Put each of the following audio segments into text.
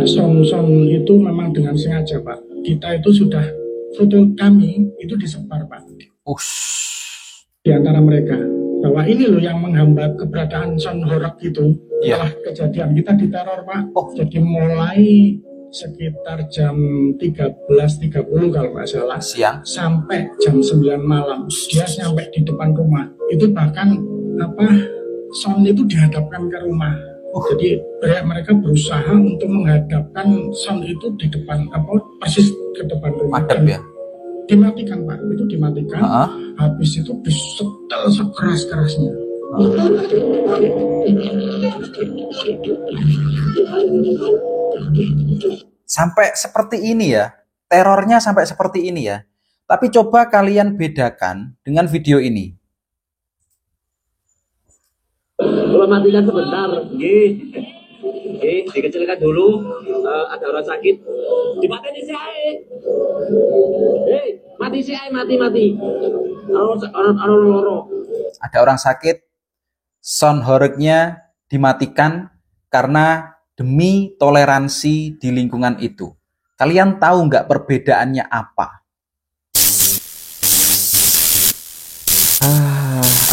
Son itu memang dengan sengaja, Pak. Kita itu sudah foto kami itu disebar, Pak, Ush. di antara mereka bahwa ini loh yang menghambat keberadaan Son Horeg itu. Setelah Ya. kejadian kita diteror, Pak. Oh, Jadi mulai sekitar jam 13.30 kalau nggak salah siang. sampai jam 9 malam dia sampai di depan rumah itu, bahkan apa, Son itu dihadapkan ke rumah. Jadi mereka berusaha untuk menghadapkan Son itu di depan, apa, persis ke depan rumah. Madep Dan ya. dimatikan, Pak, itu dimatikan. Heeh. Habis itu disetel sekeras-kerasnya. Sampai seperti ini ya. Terornya sampai seperti ini ya. Tapi coba kalian bedakan dengan video ini. Kalau matikan sebentar, dikecilkan dulu. Ada orang sakit, dimatiin si Ae. Mati si Ae, mati. Orang loro. Ada orang sakit, sound horeg-nya dimatikan karena demi toleransi di lingkungan itu. Kalian tahu nggak perbedaannya apa?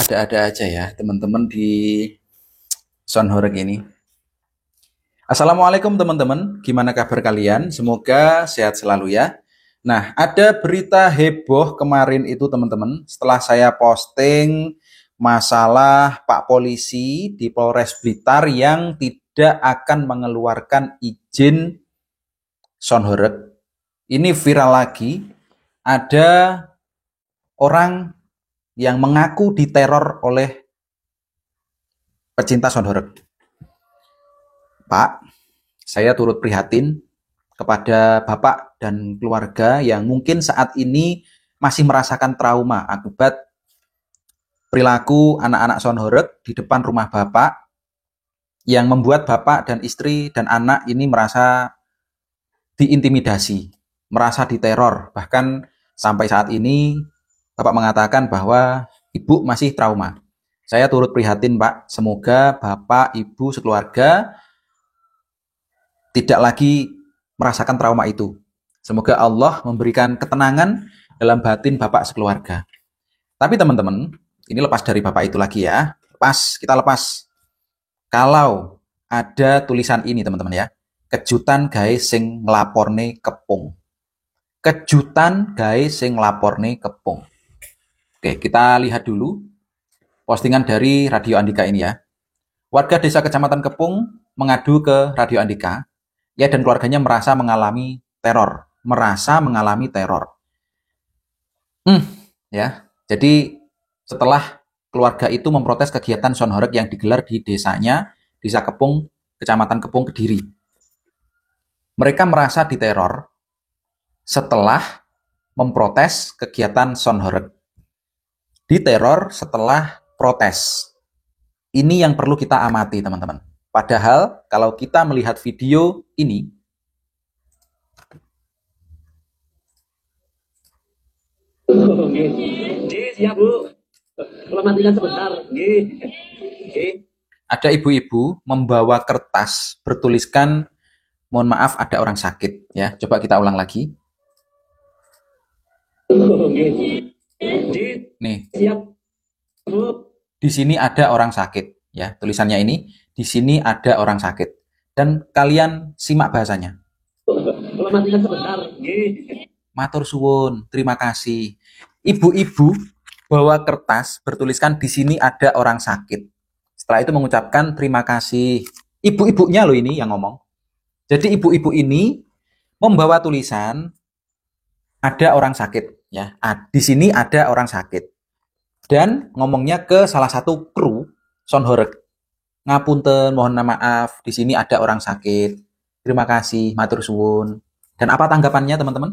Ada-ada aja ya teman-teman di sound horeg ini. Assalamualaikum teman-teman, gimana kabar kalian? Semoga sehat selalu ya. Nah, ada berita heboh kemarin itu teman-teman, setelah saya posting masalah Pak Polisi di Polres Blitar yang tidak akan mengeluarkan izin sound horeg. Ini viral lagi, ada orang yang mengaku diteror oleh pecinta sound horeg. Pak, saya turut prihatin kepada Bapak dan keluarga yang mungkin saat ini masih merasakan trauma akibat perilaku anak-anak sound horeg di depan rumah Bapak yang membuat Bapak dan istri dan anak ini merasa diintimidasi, merasa diteror. Bahkan sampai saat ini Bapak mengatakan bahwa Ibu masih trauma. Saya turut prihatin, Pak. Semoga Bapak, Ibu, sekeluarga tidak lagi merasakan trauma itu. Semoga Allah memberikan ketenangan dalam batin Bapak sekeluarga. Tapi teman-teman, ini lepas dari Bapak itu lagi ya. Kita lepas. Kalau ada tulisan ini teman-teman ya. Kejutan gawe sing nglaporne kepung. Kejutan gawe sing nglaporne kepung. Oke, kita lihat dulu postingan dari Radio Andika ini ya. Warga desa Kecamatan Kepung mengadu ke Radio Andika. Ya, dan keluarganya merasa mengalami teror. Ya. Jadi setelah keluarga itu memprotes kegiatan sound horeg yang digelar di desanya, Desa Kepung, Kecamatan Kepung, Kediri. Mereka merasa diteror setelah memprotes kegiatan sound horeg. Diteror setelah protes. Ini yang perlu kita amati, teman-teman. Padahal kalau kita melihat video ini, Siap Bu. Kalau matikan sebentar, ada ibu-ibu membawa kertas bertuliskan, mohon maaf ada orang sakit. Ya, coba kita ulang lagi. Nih, siap Bu. di sini ada orang sakit. Ya, tulisannya ini, di sini ada orang sakit. Dan kalian simak bahasanya. Kalau matikan sebentar, Matur suwun, terima kasih. Ibu-ibu bawa kertas bertuliskan di sini ada orang sakit. Setelah itu mengucapkan terima kasih. Ibu-ibunya loh ini yang ngomong. Jadi ibu-ibu ini membawa tulisan ada orang sakit ya. Di sini ada orang sakit. Dan ngomongnya ke salah satu kru sound horeg. Ngapunten, mohon maaf, di sini ada orang sakit. Terima kasih, matur suwun. Dan apa tanggapannya teman-teman?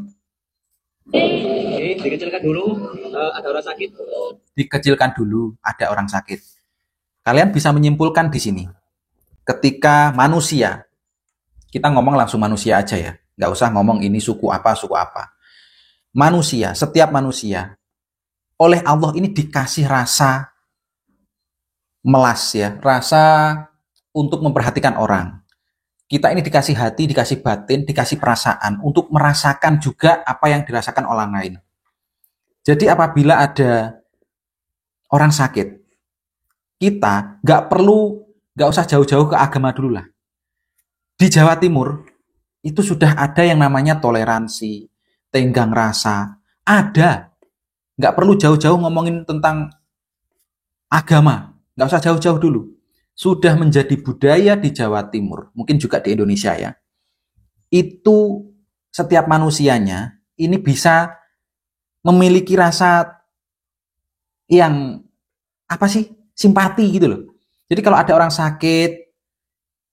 Dikecilkan dulu, ada orang sakit. Dikecilkan dulu, ada orang sakit. Kalian bisa menyimpulkan di sini. Ketika manusia, kita ngomong langsung manusia aja ya. Nggak usah ngomong ini suku apa. Manusia, setiap manusia, oleh Allah ini dikasih rasa melas ya. Rasa untuk memperhatikan orang. Kita ini dikasih hati, dikasih batin, dikasih perasaan untuk merasakan juga apa yang dirasakan orang lain. Jadi apabila ada orang sakit, kita nggak usah jauh-jauh ke agama dulu lah. Di Jawa Timur itu sudah ada yang namanya toleransi, tenggang rasa, ada. Nggak perlu jauh-jauh ngomongin tentang agama, nggak usah jauh-jauh dulu. Sudah menjadi budaya di Jawa Timur, mungkin juga di Indonesia ya. Itu setiap manusianya ini bisa memiliki rasa yang simpati gitu loh. Jadi kalau ada orang sakit,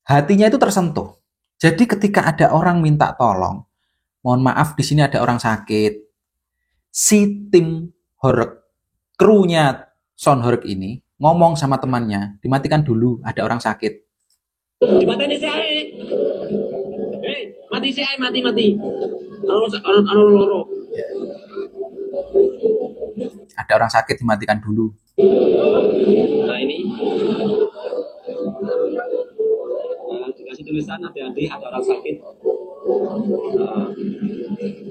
hatinya itu tersentuh. Jadi ketika ada orang minta tolong, mohon maaf di sini ada orang sakit, si tim horeg, krunya Sound Horeg ini ngomong sama temannya, dimatikan dulu, ada orang sakit. Dimatiin si ae. Mati si ae, mati. Anu loro. Ada orang sakit, dimatikan dulu. Nah ini dikasih tulisan hati-hati ada orang sakit.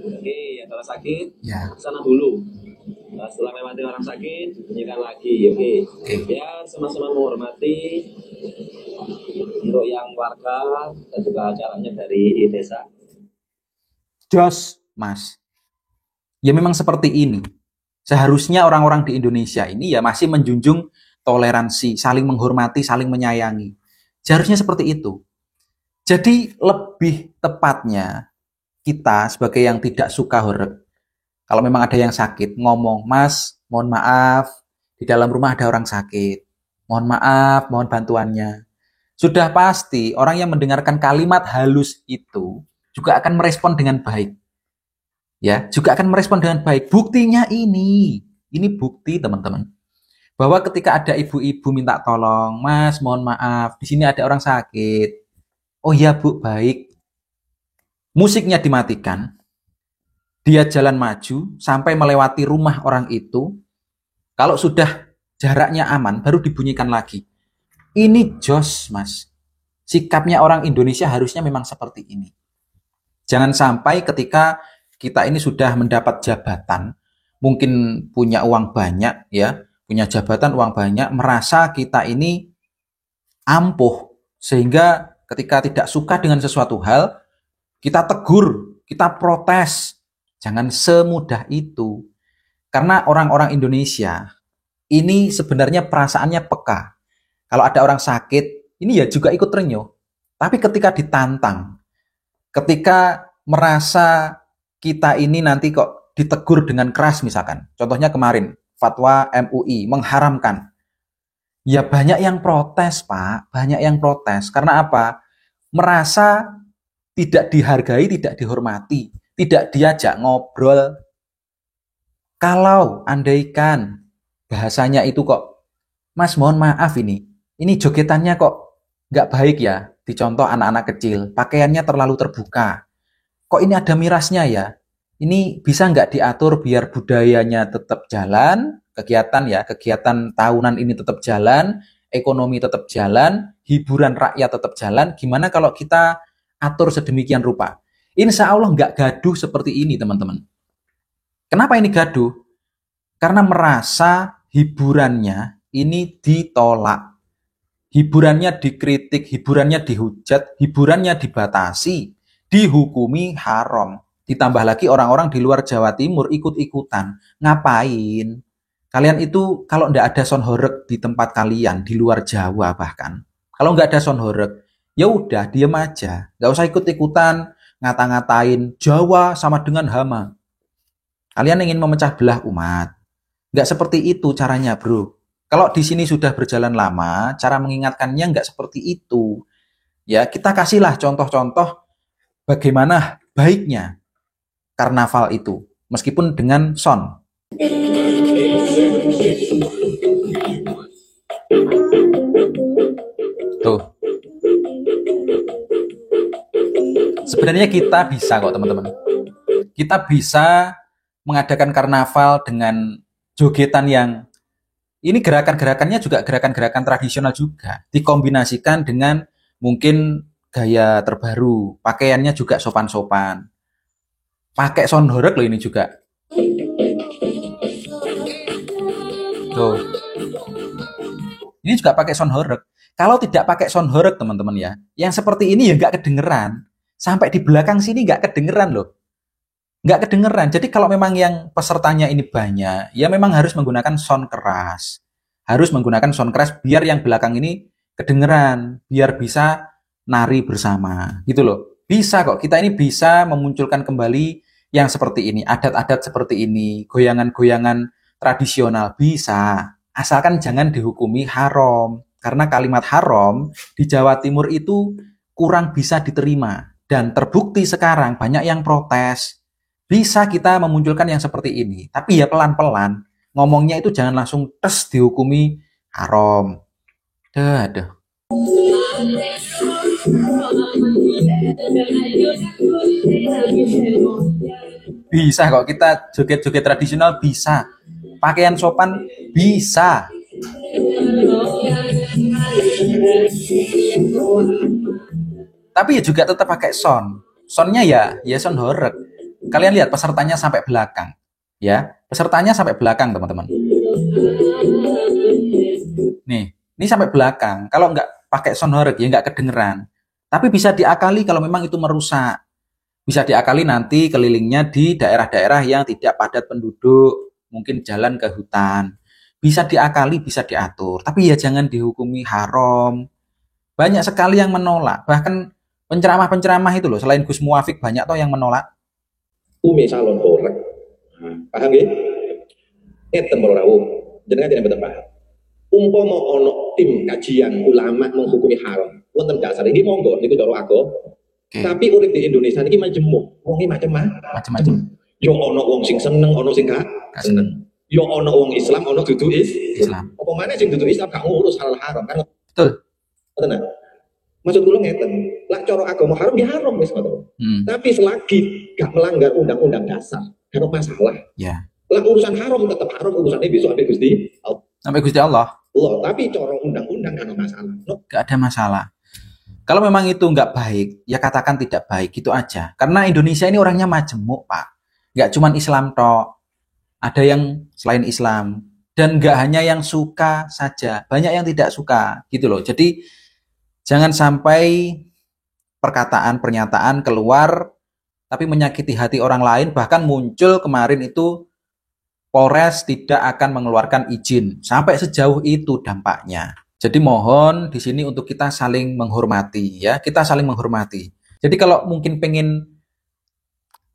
Oke, ada orang sakit. Ya. Sana dulu. Nah, setelah melewati orang sakit, dibunyikan lagi. Oke. Ya, sama-sama menghormati untuk yang warga dan juga jalannya dari desa. Jos, Mas. Ya memang seperti ini. Seharusnya orang-orang di Indonesia ini ya masih menjunjung toleransi, saling menghormati, saling menyayangi. Seharusnya seperti itu. Jadi lebih tepatnya kita sebagai yang tidak suka horeg, kalau memang ada yang sakit, ngomong, Mas, mohon maaf, di dalam rumah ada orang sakit. Mohon maaf, mohon bantuannya. Sudah pasti orang yang mendengarkan kalimat halus itu juga akan merespon dengan baik. Ya, juga akan merespon dengan baik. Buktinya ini bukti teman-teman. Bahwa ketika ada ibu-ibu minta tolong, Mas, mohon maaf, di sini ada orang sakit. Oh iya Bu, baik. Musiknya dimatikan. Dia jalan maju sampai melewati rumah orang itu. Kalau sudah jaraknya aman, baru dibunyikan lagi. Ini jos, Mas. Sikapnya orang Indonesia harusnya memang seperti ini. Jangan sampai ketika kita ini sudah mendapat jabatan, mungkin punya uang banyak, ya, punya jabatan, uang banyak, merasa kita ini ampuh, sehingga ketika tidak suka dengan sesuatu hal, kita tegur, kita protes. Jangan semudah itu. Karena orang-orang Indonesia ini sebenarnya perasaannya peka. Kalau ada orang sakit, ini ya juga ikut renyuh. Tapi ketika ditantang, ketika merasa kita ini nanti kok ditegur dengan keras misalkan. Contohnya kemarin, fatwa MUI mengharamkan. Ya banyak yang protes, Pak. Banyak yang protes. Karena apa? Merasa tidak dihargai, tidak dihormati, tidak diajak ngobrol. Kalau andaikan bahasanya itu kok, Mas mohon maaf ini jogetannya kok nggak baik ya, dicontoh anak-anak kecil, pakaiannya terlalu terbuka. Kok ini ada mirasnya ya? Ini bisa nggak diatur biar budayanya tetap jalan, kegiatan tahunan ini tetap jalan, ekonomi tetap jalan, hiburan rakyat tetap jalan. Gimana kalau kita atur sedemikian rupa? Insya Allah nggak gaduh seperti ini, teman-teman. Kenapa ini gaduh? Karena merasa hiburannya ini ditolak. Hiburannya dikritik, hiburannya dihujat, hiburannya dibatasi, dihukumi haram. Ditambah lagi orang-orang di luar Jawa Timur ikut-ikutan. Ngapain? Kalian itu kalau nggak ada sound horeg di tempat kalian, di luar Jawa bahkan. Kalau nggak ada sound horeg, ya udah diam aja. Nggak usah ikut-ikutan ngata-ngatain Jawa sama dengan hama. Kalian ingin memecah belah umat. Nggak seperti itu caranya, bro. Kalau di sini sudah berjalan lama, cara mengingatkannya nggak seperti itu. Ya, kita kasihlah contoh-contoh bagaimana baiknya karnaval itu, meskipun dengan sound. Tuh. Sebenarnya kita bisa kok, teman-teman. Kita bisa mengadakan karnaval dengan jogetan yang ini gerakan-gerakannya juga gerakan-gerakan tradisional juga, dikombinasikan dengan mungkin gaya terbaru, pakaiannya juga sopan-sopan. Pakai sound horeg loh ini juga. Tuh. Ini juga pakai sound horeg. Kalau tidak pakai sound horeg teman-teman ya, yang seperti ini ya nggak kedengeran. Sampai di belakang sini nggak kedengeran loh. Nggak kedengeran. Jadi kalau memang yang pesertanya ini banyak, ya memang harus menggunakan sound keras. Harus menggunakan sound keras biar yang belakang ini kedengeran, biar bisa nari bersama. Gitu loh. Bisa kok, kita ini bisa memunculkan kembali yang seperti ini, adat-adat seperti ini, goyangan-goyangan tradisional, bisa. Asalkan jangan dihukumi haram. Karena kalimat haram di Jawa Timur itu kurang bisa diterima. Dan terbukti sekarang banyak yang protes. Bisa kita memunculkan yang seperti ini. Tapi ya pelan-pelan. Ngomongnya itu jangan langsung tes dihukumi haram. Dah. Bisa kok kita joget-joget tradisional bisa. Pakaian sopan bisa. Tapi ya juga tetap pakai sound. Soundnya ya sound horeg. Kalian lihat pesertanya sampai belakang. Ya, pesertanya sampai belakang teman-teman. Nih, ini sampai belakang. Kalau nggak pakai sound horeg ya nggak kedengeran. Tapi bisa diakali kalau memang itu merusak. Bisa diakali nanti kelilingnya di daerah-daerah yang tidak padat penduduk, mungkin jalan ke hutan. Bisa diakali, bisa diatur. Tapi ya jangan dihukumi haram. Banyak sekali yang menolak. Bahkan penceramah-penceramah itu loh, selain Gus Muwafiq banyak toh yang menolak. Umi salon horeg. Paham nggih? Ngeten para rawuh. Jenengan jenengan mboten paham. Umpama ana tim kajian ulama menghukumi haram, wonten dasar iki monggo niku cara agama. Tapi urip di Indonesia niki majemuk, wong iki macam-macam. Yo ana wong sing seneng, ana sing gak seneng. Yo ana wong Islam, ana dudu Islam. Apa maneh sing dudu Islam gak ngurus halal haram kan? Betul. Betul. Maksud kula ngeten, lah cara agama haram ya haram wis ngoten. Tapi selagi gak melanggar undang-undang dasar, gak ada masalah. Ya. Lah urusan haram tetap haram, urusannya besok ada Gusti Allah. Sampai Gusti Allah. Tapi cara undang-undang gak ada masalah. Gak ada masalah. Kalau memang itu nggak baik, ya katakan tidak baik, gitu aja. Karena Indonesia ini orangnya majemuk, Pak. Nggak cuma Islam tok. Ada yang selain Islam. Dan nggak hanya yang suka saja. Banyak yang tidak suka, gitu loh. Jadi, jangan sampai perkataan, pernyataan keluar, tapi menyakiti hati orang lain. Bahkan muncul kemarin itu, Polres tidak akan mengeluarkan izin. Sampai sejauh itu dampaknya. Jadi mohon di sini untuk kita saling menghormati ya, kita saling menghormati. Jadi kalau mungkin pengen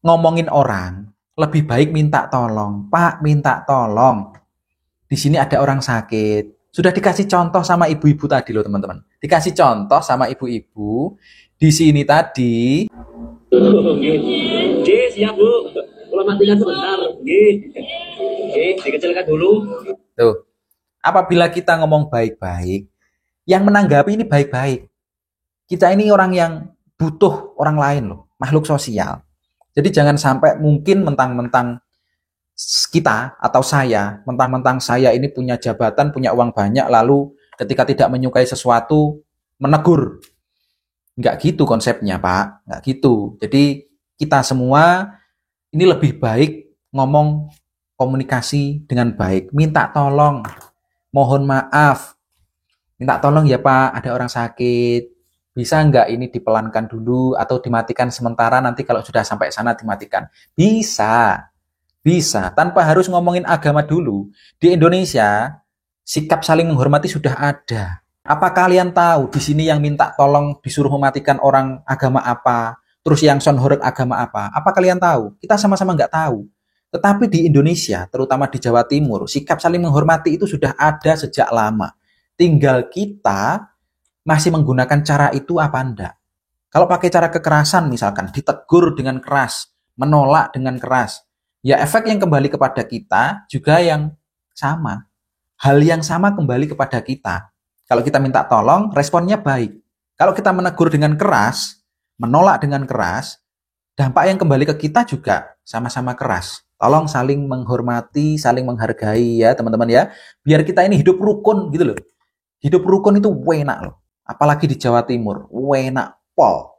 ngomongin orang, lebih baik minta tolong. Pak, minta tolong. Di sini ada orang sakit. Sudah dikasih contoh sama ibu-ibu tadi loh teman-teman. Dikasih contoh sama ibu-ibu di sini tadi. Nggih, siap Bu. Kalau matikan sebentar. Nggih, dikecilkan dulu. Tuh. Apabila kita ngomong baik-baik, yang menanggapi ini baik-baik. Kita ini orang yang butuh orang lain loh, makhluk sosial. Jadi jangan sampai mungkin mentang-mentang kita atau saya, mentang-mentang saya ini punya jabatan, punya uang banyak, lalu ketika tidak menyukai sesuatu, menegur. Nggak gitu konsepnya, Pak. Nggak gitu. Jadi kita semua ini lebih baik ngomong komunikasi dengan baik. Minta tolong. Mohon maaf, minta tolong ya Pak, ada orang sakit, bisa nggak ini dipelankan dulu atau dimatikan sementara, nanti kalau sudah sampai sana dimatikan. Bisa, tanpa harus ngomongin agama dulu. Di Indonesia, sikap saling menghormati sudah ada. Apa kalian tahu di sini yang minta tolong disuruh mematikan orang agama apa, terus yang sound horeg agama apa? Apa kalian tahu? Kita sama-sama nggak tahu. Tetapi di Indonesia, terutama di Jawa Timur, sikap saling menghormati itu sudah ada sejak lama. Tinggal kita masih menggunakan cara itu apa enggak. Kalau pakai cara kekerasan misalkan, ditegur dengan keras, menolak dengan keras, ya efek yang kembali kepada kita juga yang sama. Hal yang sama kembali kepada kita. Kalau kita minta tolong, responnya baik. Kalau kita menegur dengan keras, menolak dengan keras, dampak yang kembali ke kita juga sama-sama keras. Tolong saling menghormati, saling menghargai ya teman-teman ya. Biar kita ini hidup rukun gitu loh. Hidup rukun itu enak loh. Apalagi di Jawa Timur, enak. pol.